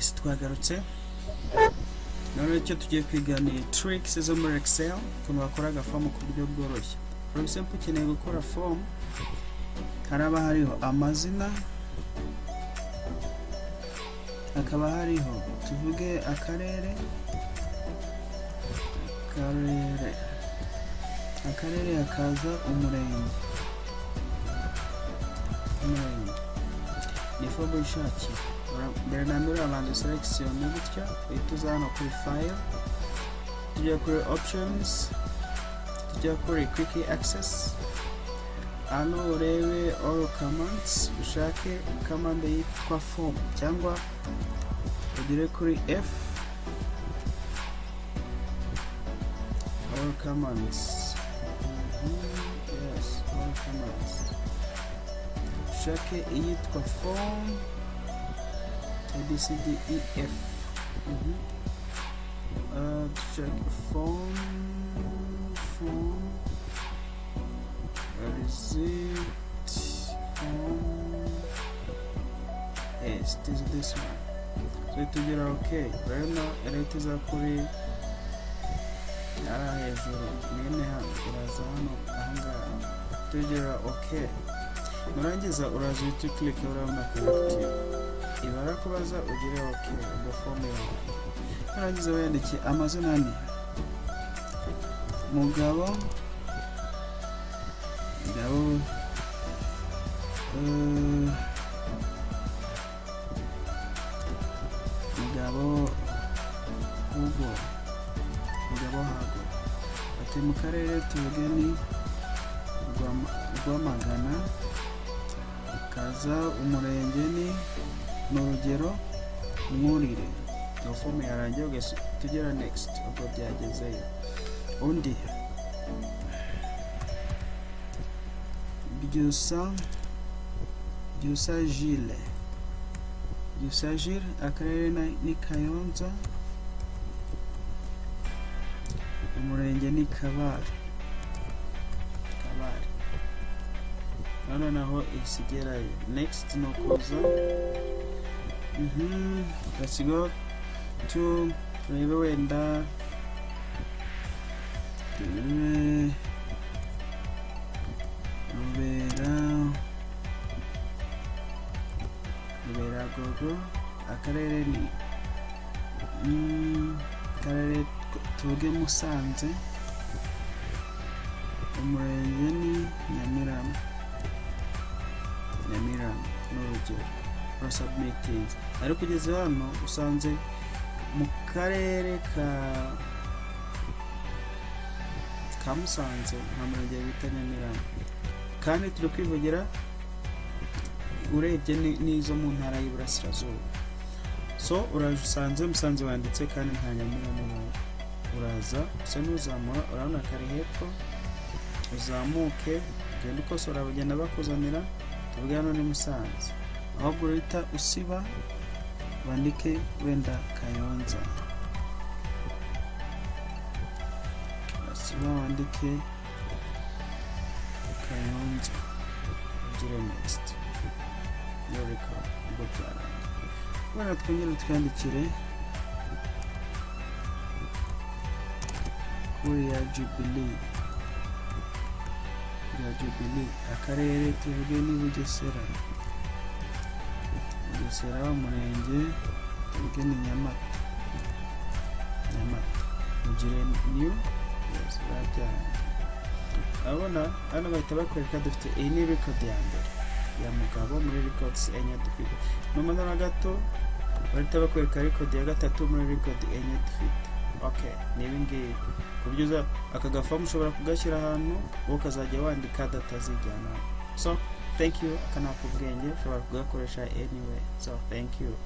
Yes, twagarutse. None icyo tugiye kwiga ni tricks zo muri Excel ukuntu bakora agafomu ku buryo bworoshye. For example, ukeneye gukora form, haraba hariho amazina, hakaba hariho tuvuge akarere hakaza umurenge. Ni form ishakira. Mbere na mbere abantu selection gutya uhita hano kuri file, tujya kuri options, tujya kuri quick access, hano urebe all commands, ushake command yitwa form cyangwa ugire kuri F, all commands. Yes, all commands, ushake iyitwa form ABCDEF. Check form, receipt, form. Yes, this one. So it will be okay. Right now, it is a kuri hejuru nene hano uraza hano ahangaha tugira okay. Nurangiza uraza uhita click urabona corrective. Ibara kubaza ugire okay the form yawe. Nurangiza wandike amazina ni Mugabo Hago ati mu karere tuvuge ni Rwamagana, kaza umurenge ni n'urugero Mwurire. No form yarangiye ugese tugera next ubwo byagezeyo. Undi Byusa Gilles, akarere ni Kayonza, umurenge ni Kabare. Naho isigerayo. Next no kuza let's go to rebe wenda Rubera Gogo, akarere ni karere tuvuge Musanze, umurenge ni Nyamirama n'urugero for submitting. Ariko kugeza hano usanze mu karere ka Musanze nta murenge bita Nyamirama, kandi turi kwivugira urebye n'izo mu ntara y'Iburasirazuba. So uraje usanze Musanze wanditse kandi nta Nyamirama. Uraza usa n'uzamura, urabona kari hepfo, uzamuke ugenda ukosora bagenda bakuzanira tuvuge hano ni Musanze, ahubwo urahita usiba wandike wenda Kayonza, usiba wandike Kayonza, ugire next yoreka ubwo byarangiye. Bwana twongere twandikire kuri ya Jubilee, akarere tuvuge ni Bugesera, umurenge tuvuge ni Nyamata, ugire new. Yes, bajyana abona hano bahita bakwereka dufite iyi ni record ya mbere ya Mugabo muri records enye dufite. Nomano na gato bahita bakwereka record ya gatatu muri record enye dufite. Okay, nibingi kuburyo aka gafomu ushobora kugashyira ahantu wowe ukazajya wandika data zijyana. So thank you, akanaka ubwenge ushobora kugakoresha anyway. So thank you.